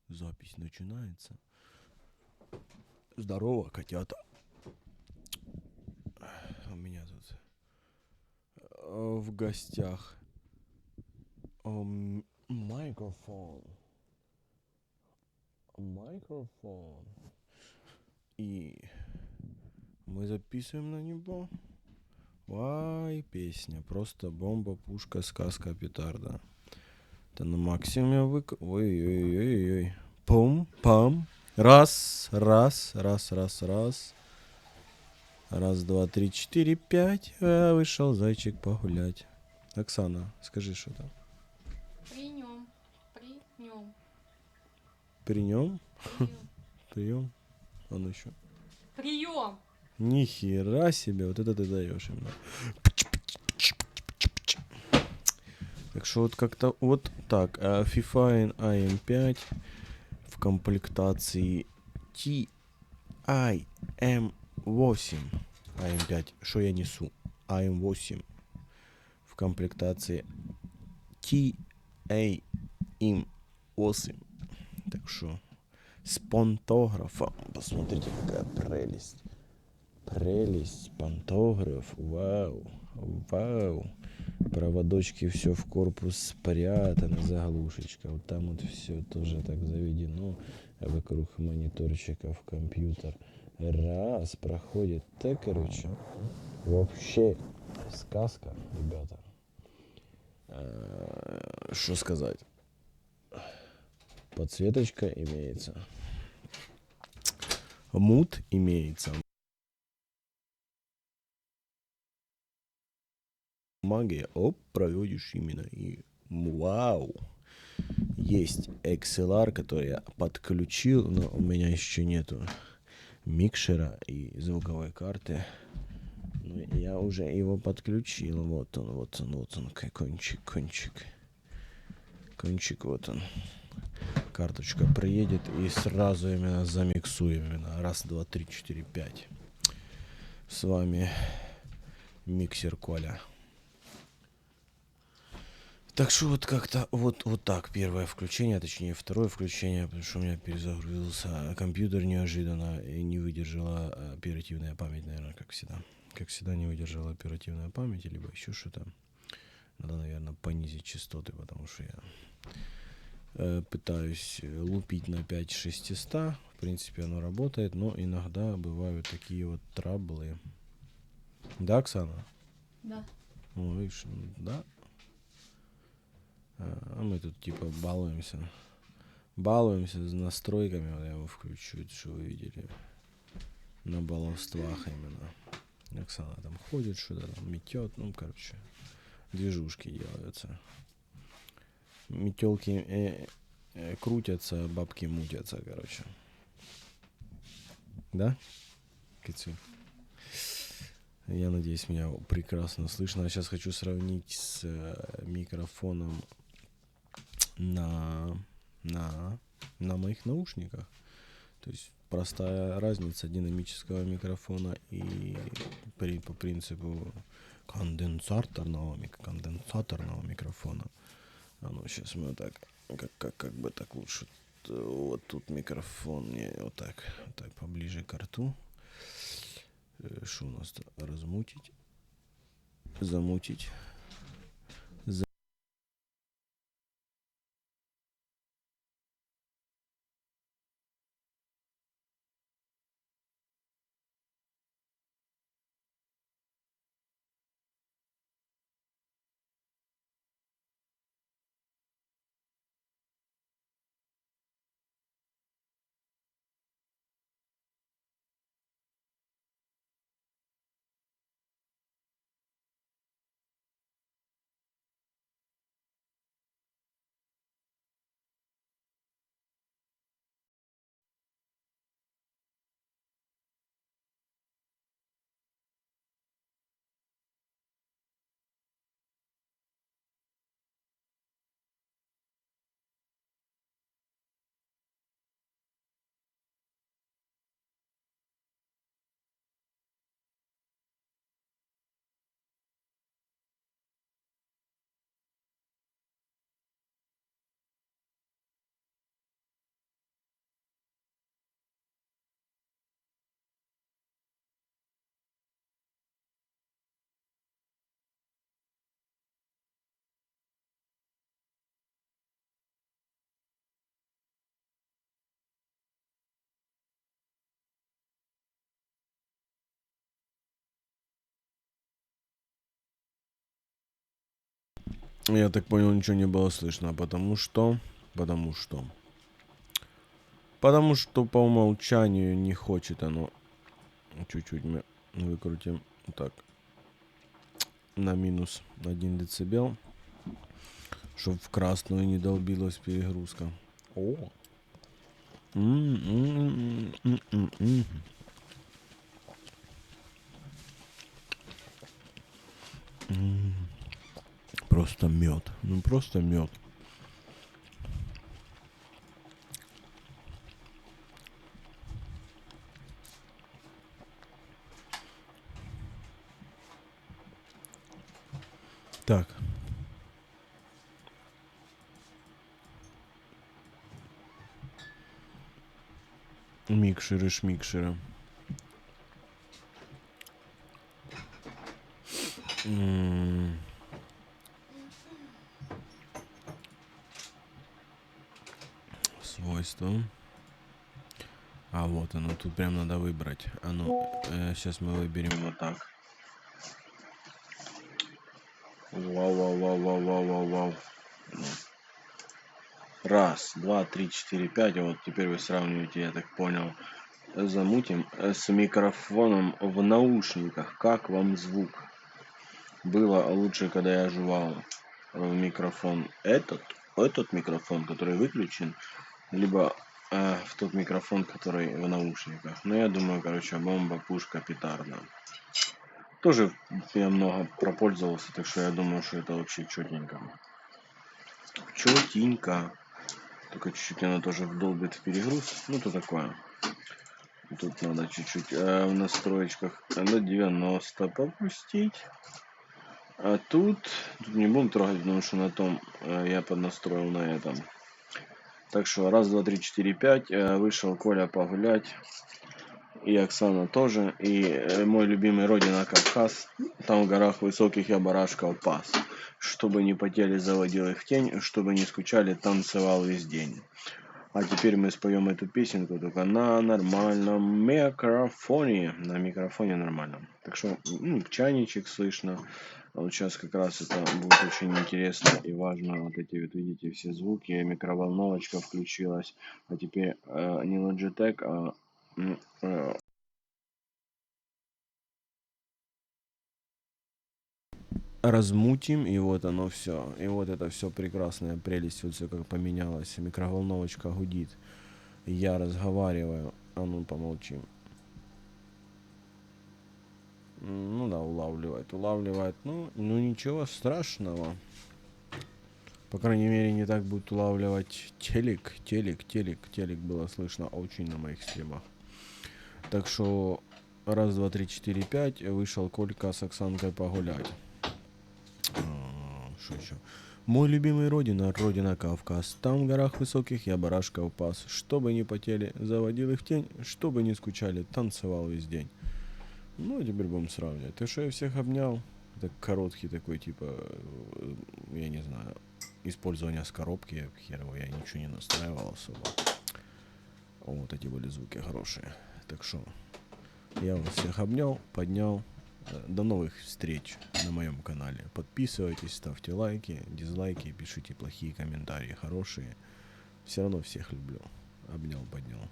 Запись начинается. Здорово, котята. У меня тут в гостях микрофон. Микрофон. И мы записываем на него. Вай, песня. Просто бомба, пушка, сказка, петарда. Это на максимуме Ой-ой-ой-ой. Пум-пам. Раз. Раз, два, три, четыре, пять. Вышел зайчик погулять. Оксана, скажи что-то. При нем. При нем. При нем? Прием. Прием. Он еще. Прием. Нихера себе, вот это ты даешь именно. Так что вот как-то вот так. FIFA IM5 в комплектации TIM8. IM5. Что я несу? IM8 в комплектации TAM8. Так что с пантографом. Посмотрите, какая прелесть. Прелесть, пантограф. Вау. Вау. Проводочки все в корпус спрятано, заглушечка. Вот там вот все тоже так заведено. Вокруг мониторчиков компьютер. Раз, проходит. Так, короче. Вообще сказка, ребята. Что сказать? Подсветочка имеется. Мут имеется. Магия. Оп, проводишь именно. И вау. Есть XLR, который я подключил, но у меня еще нету микшера и звуковой карты. Но я уже его подключил. Вот он, кончик. Кончик, вот он. Карточка приедет и сразу именно замиксуем. Именно. Раз, два, три, четыре, пять. С вами миксер Коля. Так что вот как-то вот так. Первое включение, точнее второе включение, потому что у меня перезагрузился компьютер неожиданно и не выдержала оперативная память, наверное, как всегда. Как всегда не выдержала оперативная память, либо еще что-то. Надо, наверное, понизить частоты, потому что я пытаюсь лупить на 5600. В принципе, оно работает, но иногда бывают такие вот траблы. Да, Оксана? Да. Ну, видишь, да. А мы тут типа балуемся. Балуемся с настройками. Вот я его включу, что вы видели. На баловствах именно. Оксана там ходит, что-то там метет. Ну, короче, движушки делаются. Метелки крутятся, бабки мутятся, короче. Да? Кицу. Я надеюсь, меня прекрасно слышно. Я сейчас хочу сравнить с микрофоном на моих наушниках. То есть простая разница динамического микрофона и по принципу конденсаторного микрофона. А ну сейчас мы вот так, как бы так лучше. Вот тут микрофон, не, вот так поближе к рту. Что у нас-то? Размутить, замутить. Я так понял, ничего не было слышно, потому что по умолчанию не хочет оно. Чуть-чуть мы выкрутим так на минус 1 децибел, чтобы в красную не долбилась перегрузка. О. Просто мед. Ну просто мед. Так. Микшеры, шмикшеры. Свойства. А вот оно, тут прям надо выбрать. А ну, сейчас мы выберем вот так. Вау. Раз, два, три, четыре, пять. А вот теперь вы сравниваете, я так понял. Замутим с микрофоном в наушниках. Как вам звук? Было лучше, когда я жевал в микрофон этот микрофон, который выключен, либо в тот микрофон, который в наушниках. Но я думаю, короче, бомба, пушка, петарда. Тоже я много пропользовался, так что я думаю, что это вообще четенько. Четенько. Только чуть-чуть она тоже вдолбит в перегруз. Ну, то такое. Тут надо чуть-чуть в настроечках до 90 попустить. А тут не будем трогать, потому что на том я поднастроил на этом. Так что раз, два, три, четыре, пять. Вышел Коля погулять. И Оксана тоже. И мой любимый родина Кавказ. Там в горах высоких я барашков пас. Чтобы не потели, заводил их в тень. Чтобы не скучали, танцевал весь день. А теперь мы споем эту песенку только на нормальном микрофоне. На микрофоне нормальном. Так что чайничек слышно. А вот сейчас как раз это будет очень интересно и важно. Вот эти вот видите все звуки. Микроволновочка включилась. А теперь не Logitech, а размутим, и вот оно все. И вот это все прекрасная прелесть. Вот все как поменялось. Микроволновочка гудит. Я разговариваю. А ну помолчим. Ну да, улавливает. Ну ничего страшного. По крайней мере, не так будет улавливать телек. Телек было слышно очень на моих стримах. Так что раз, два, три, четыре, пять. Вышел Колька с Оксанкой погулять. Что еще? Мой любимый родина Кавказ. Там в горах высоких я барашков пас. Чтобы не потели, заводил их в тень. Чтобы не скучали, танцевал весь день. Ну, теперь будем сравнивать. То, что я всех обнял, это короткий такой, типа, я не знаю, использование с коробки. Херово, я ничего не настраивал особо. Вот эти были звуки хорошие. Так что, я вас всех обнял, поднял. До новых встреч на моем канале. Подписывайтесь, ставьте лайки, дизлайки, пишите плохие комментарии, хорошие. Все равно всех люблю. Обнял, поднял.